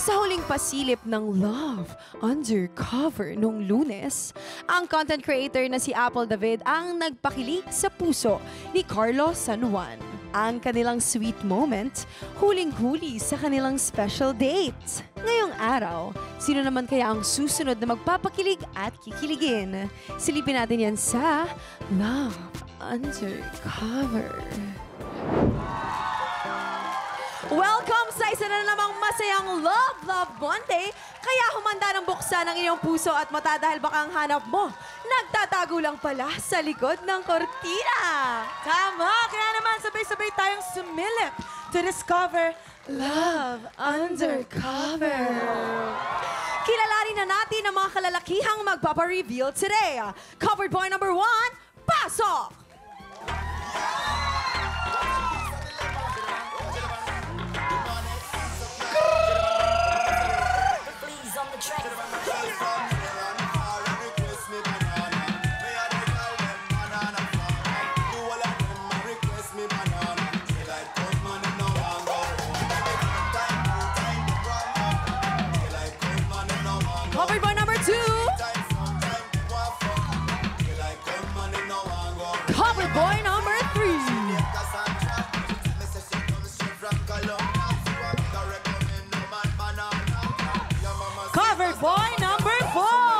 Sa huling pasilip ng Love Undercover nung Lunes, ang content creator na si Apple David ang nagpakilig sa puso ni Carlos San Juan. Ang kanilang sweet moment, huling-huli sa kanilang special date. Ngayong araw, sino naman kaya ang susunod na magpapakilig at kikiligin? Silipin natin yan sa Love Undercover. Welcome sa isa na namang masayang Love Monday. Kaya humanda ng buksan ang iyong puso at mata dahil baka ang hanap mo nagtatago lang pala sa likod ng kortina. Tama! Kaya naman sabay-sabay tayong sumilip to discover Love Undercover. Kilalanin na natin ang mga kalalakihang magpapareveal today. Covered boy number 1, pasok! Covered boy number 2. Covered boy number 3. Covered boy number 4.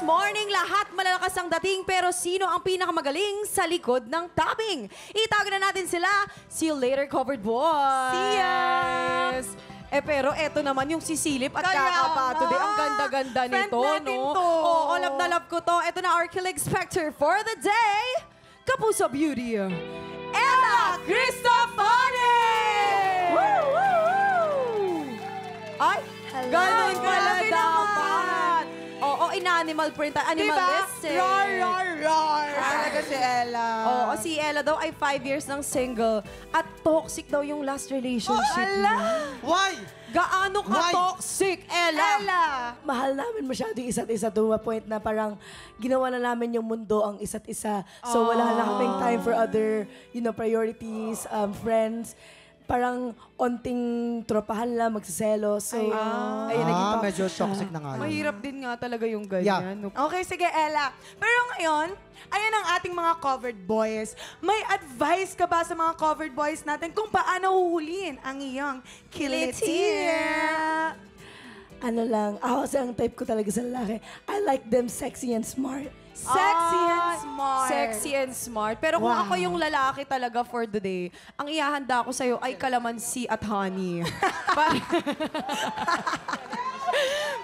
Morning, lahat malalakas ang dating pero sino ang pinakamagaling sa likod ng tapping? Itago na natin sila. See you later, covered boys. See ya! Pero eto naman yung sisilip at Kaya kakapato. nga. Ang ganda-ganda Friend nito, natin no? to. Oo, love na love ko to. Eto na our Kilig Spectre for the day. Kapuso Beauty, Ella Cristofani! Woo! Ay, ganun pala Grabe dapat. Oo, in-animal print. Animalistic. Roar, roar, roar. Talaga si Ella. Oo, si Ella daw ay 5 years ng single at toxic daw yung last relationship niya. Why? Gaano ka Why? toxic, Ella? Ella. Mahal namin masyado yung isa't isa to a point na parang ginawa na namin yung mundo ang isa't isa. So wala na kaming time for other, priorities, friends. Parang onting tropahan lang, magsiselo. So, ayun, naging toxic medyo siya. toxic na nga yun. Mahirap din nga talaga yung ganyan. Yeah. Okay, sige, Ella. Pero ngayon, ayan ang ating mga covered boys. May advice ka ba sa mga covered boys natin kung paano huhulihin ang iyong kilitier? Ano lang, ako kasi ang type ko talaga sa lalaki. I like them sexy and smart. Sexy and smart. Sexy and smart. Pero kung ako yung lalaki talaga for the day, ang ihahanda ko sa'yo ay kalamansi at honey.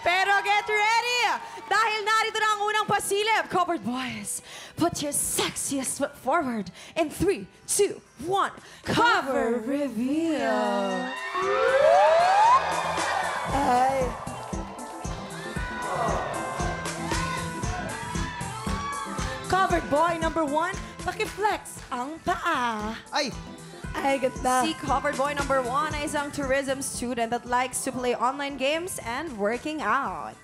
Pero get ready! Dahil narito na ang unang pasilip, covered boys. Put your sexiest foot forward in 3, 2, 1. Cover reveal. Ay, Covered boy number 1, paki-flex ang paa. Ay! ganda. Si covered boy number 1 ay isang tourism student that likes to play online games and working out.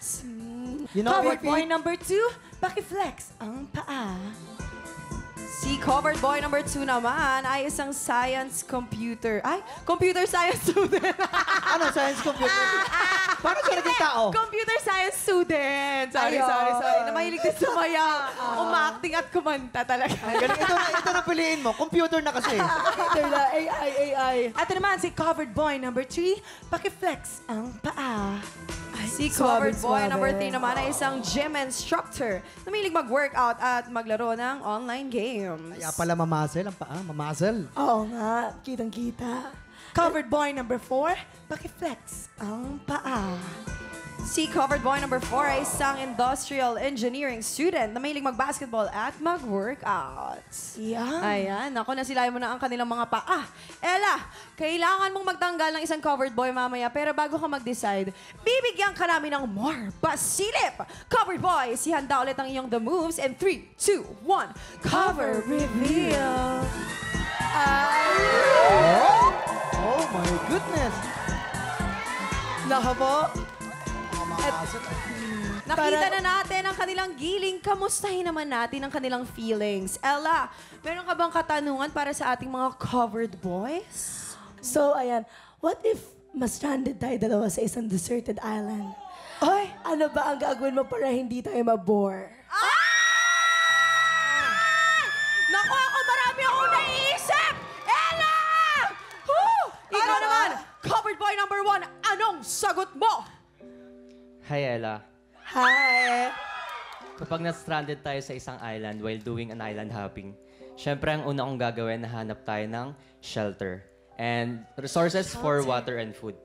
You know, Covered if boy number 2, paki-flex ang paa. Si covered boy number 2 naman ay isang computer science student. ano, science computer? Paano siya naging tao? Computer science student. Sorry. Na mahilig din sumaya, umacting at kumanta talaga. Galing, ito na piliin mo. Computer na kasi. AI. At naman si covered boy number 3, paki-flex ang paa. Si covered boy number 3 naman ay isang gym instructor na mahilig mag-workout at maglaro ng online games. Kaya pala mamazel ang paa. Mamazel. Oo nga, kitang-kita. Covered boy number 4, paki-flex ang paa. Si covered boy number 4 ay isang industrial engineering student na mahilig mag-basketball at mag-workouts. Yeah. Ayan, ako nasilayan mo na ang kanilang mga paa. Ella, kailangan mong magtanggal ng isang covered boy mamaya, pero bago ka mag-decide, bibigyan ka namin ng more pasilip. Covered boy, ihanda ulit ang iyong the moves in 3, 2, 1, cover reveal. Oh my goodness! Naka po. Nakita na natin ang kanilang giling. Kamustahin naman natin ang kanilang feelings. Ella, meron ka bang katanungan para sa ating mga covered boys? So, ayan. What if ma-stranded tayo dalawa sa isang deserted island? Ay! Ano ba ang gagawin mo para hindi tayo mabore? Naku, ako marami akong naiisip! Ella! Woo! Ikaw naman, covered boy number 1, anong sagot mo? Hi, Ella. Hi! Kapag na-stranded tayo sa isang island while doing an island hopping, syempre ang una kong gagawin, nahanap tayo ng shelter and resources for water and food.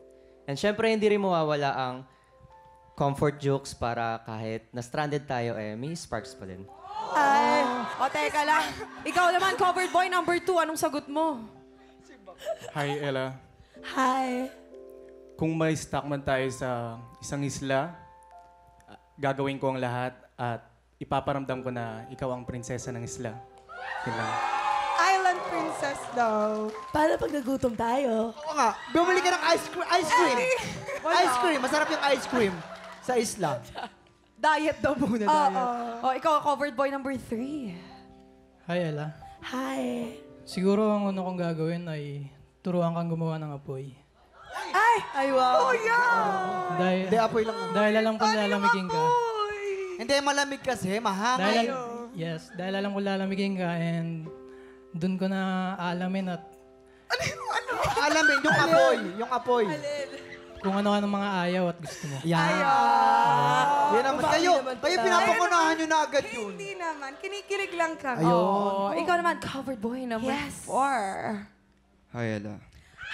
And syempre, hindi rin mawawala ang comfort jokes para kahit na-stranded tayo, may sparks pa din. Ay, o teka lang. Ikaw naman, covered boy number 2, anong sagot mo? Hi, Ella. Hi! Kung may stuck man tayo sa isang isla, gagawin ko ang lahat at ipaparamdam ko na ikaw ang prinsesa ng isla. Yun lang. Island princess daw. Paano pag nagutom tayo? Oo nga, bumili ka ng ice cream. Ice cream! Ice cream! Masarap yung ice cream sa isla. Diet daw muna, diet. O, ikaw, covered boy number 3. Hi, Ella. Hi! Siguro ang una kong gagawin ay turuan kang gumawa ng apoy. Ay, wow! Oh, yeah! Dahil, Hindi, apoy lang. dahil alam kong lalamigin ka. Hindi, malamig kasi, mahangay. Dahil alam kong lalamigin ka and dun ko na aalamin at Alamin, yung apoy. Yung apoy. kung ano-ano mga ayaw at gusto mo. Yan. Yan naman. Kayo pinapakunahan nyo na agad yun. Hindi naman. Kinikilig lang kami. Ayun. Oh, ikaw naman, covered boy number 4. Hi, Ella.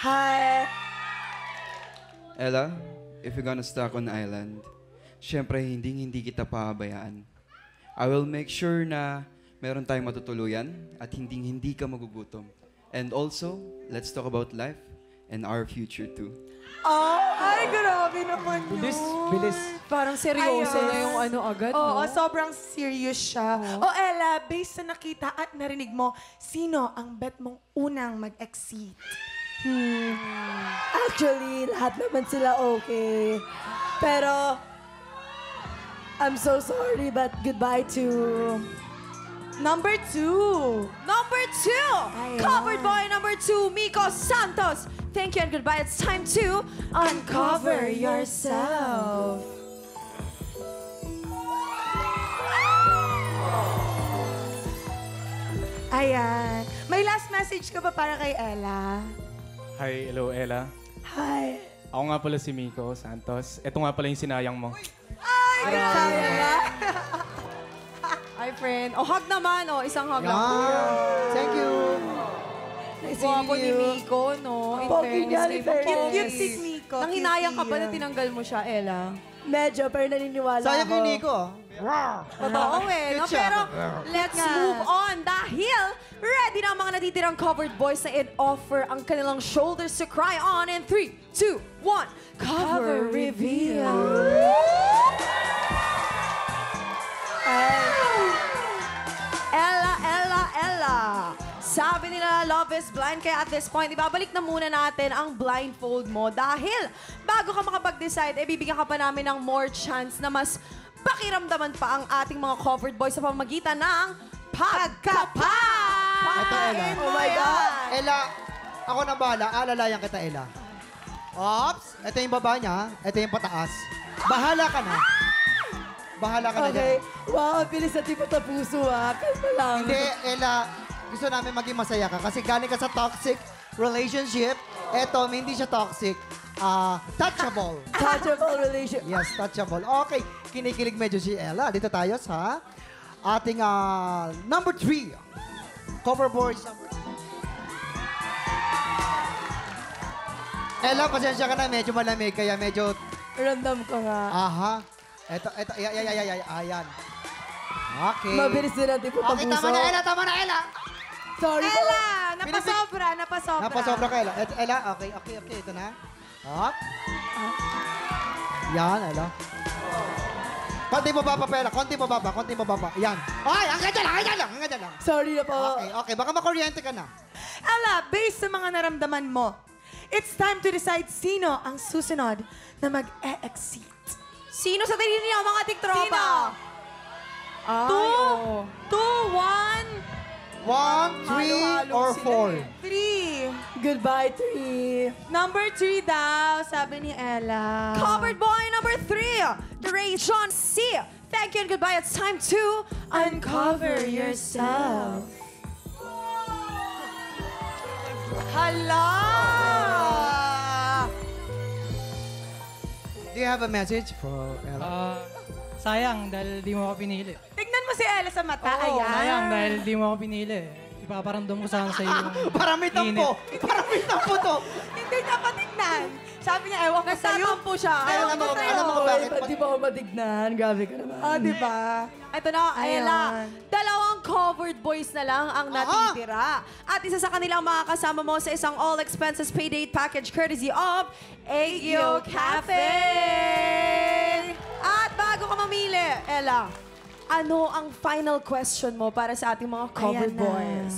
Hi! Ella, if you're gonna stuck on the island, syempre hindi kita pahabayaan. I will make sure na meron tayong matutuluyan at hindi ka magugutom. And also, let's talk about life and our future too. Ay, grabe naman yun. Bilis. Parang seryoso Ayun. na yung ano agad, Oo, no? sobrang serious siya. Oh, Ella, based sa nakita at narinig mo, sino ang bet mong unang mag-exit? Actually, lahat naman sila okay. Pero, I'm so sorry, but goodbye to... Number 2. Number 2, covered boy number 2, Miko Santos. Thank you and goodbye. It's time to uncover yourself. Ayan. May last message ka ba para kay Ella? Hi, hello, Ella. Hi! Ako nga pala si Miko Santos. Ito nga pala yung sinayang mo. Ay, sayang nga. Hi, friend. O, hug naman. O, isang hug lang. Yan. Thank you. Nice Guwapo ni meeting you. Miko, no? In Pogi fairness niya, kay in fairness. Pogi. Cute si Miko. Nang hinayang ka cute pa na siya. tinanggal mo siya, Ella. Medyo, pero naniniwala Sayang ako. yung Nico. Totoo eh. No? Cute siya. Pero let's move on dahil ready na ang mga natitirang covered boys na offer ang kanilang shoulders to cry on in 3, 2, 1. Cover reveal. Ella, Ella, Ella. Sabi nila, love is blind. Kaya at this point, ibabalik na muna natin ang blindfold mo. Dahil bago ka makapag-decide, bibigyan ka pa namin ng more chance na mas pakiramdaman pa ang ating mga covered boys sa pamamagitan ng pagkapa! Ito, Ella. Oh my God! Ella, ako na bahala. Alalayan kita, Ella. Ops! Ito yung baba niya. Ito yung pataas. Bahala ka na. Bahala ka na Okay. dyan. Wow, ang bilis na tipo sa puso ah. Kalma lang. Hindi, Ella. Gusto namin maging masaya ka kasi galing ka sa toxic relationship. Eto, hindi siya toxic. Touchable. Touchable relationship. Yes, touchable. Okay, kinikilig medyo si Ella. Dito tayo sa ating number 3. Cover boys number 3. Ella, pasensya ka na. Medyo malamig kaya medyo Random ko nga. Aha. Ito, ayan. Okay. Mabilis din natin po Okay, pag-uso. tama na, Ella. Sorry po. Ella, napasobra. Napasobra ka, Ella. Ella, okay, ito na. Up. Yan, Ella. Konti bababa, Ella. Konti bababa. Yan. Ay, hanggang dyan lang. Sorry na po. Okay. Baka makuryente ka na. Ella, based sa mga naramdaman mo, it's time to decide sino ang susunod na mag-e-exit. Sino sa tingin niyo, mga tiktropa? Sino? Ay, 2, 1, 1, 3, or 4? 3. Goodbye, 3. Number 3 daw, sabi ni Ella. Covered boy number 3, the Ray John C. Thank you and goodbye. It's time to uncover yourself. Hala! Do you have a message for Ella? Sayang dahil di mo ako pinili. Tignan mo si Ella sa mata. Oo, Ayan. sayang dahil di mo ako pinili. Ipaparamdam ko sana sa iyo yung Parang may tampo. To. Hindi niya patignan. Sabi niya, ewan ko sa'yo. Nagtatampo siya. Alam mo kung bakit? Di ba ako matignan? Grabe ka naman. Di ba? Ito na, Ella. Ayan. Dalawang covered boys na lang ang natitira. At isa sa kanilang makakasama mo sa isang all-expenses pay date package courtesy of Aegyo Cafe. At bago ka mamili, Ella, ano ang final question mo para sa ating mga covered Ayan na. boys?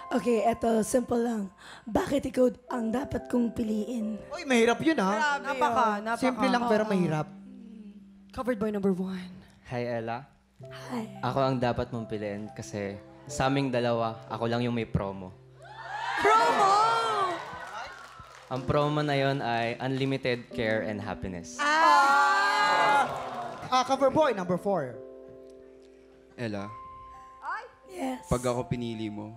Okay, eto, simple lang. Bakit ikaw ang dapat kong piliin? Uy, mahirap yun, ha? Napaka. Simple lang pero mahirap. Covered boy number 1. Hi, Ella. Hi. Ako ang dapat mong piliin kasi sa aming dalawa, ako lang yung may promo. Promo! Ang promo na yon ay unlimited care and happiness. Cover boy number 4. Ella, Yes. pag ako pinili mo,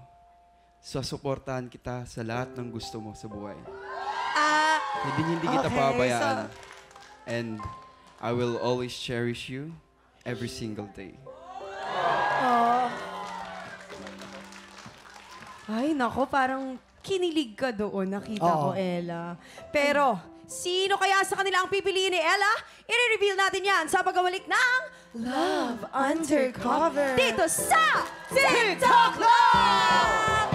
sasuportahan kita sa lahat ng gusto mo sa buhay. Hindi kita okay, pabayaan. And I will always cherish you every single day. Ay, nako, parang kinilig ka doon, nakita ko, Oo. Ella. Pero, sino kaya sa kanila ang pipiliin ni Ella? I-reveal natin yan sa pagkawalik ng Love Undercover dito sa TikTok Love!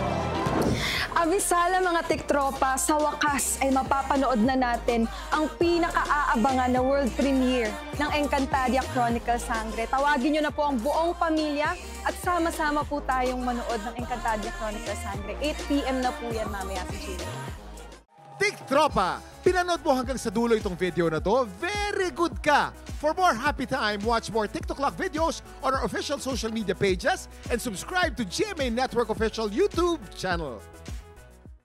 Abisala mga tiktropa, sa wakas ay mapapanood na natin ang pinaka-aabangan na world premiere ng Encantadia Chronicles Sangre. Tawagin nyo na po ang buong pamilya at sama-sama po tayong manood ng Encantadia Chronicles Sangre. 8 p.m. na po yan mamaya sa Chile. Tiktropa, pinanood mo hanggang sa dulo itong video na to, very good ka! For more happy time, watch more TikTok Lock videos on our official social media pages and subscribe to GMA Network official YouTube channel.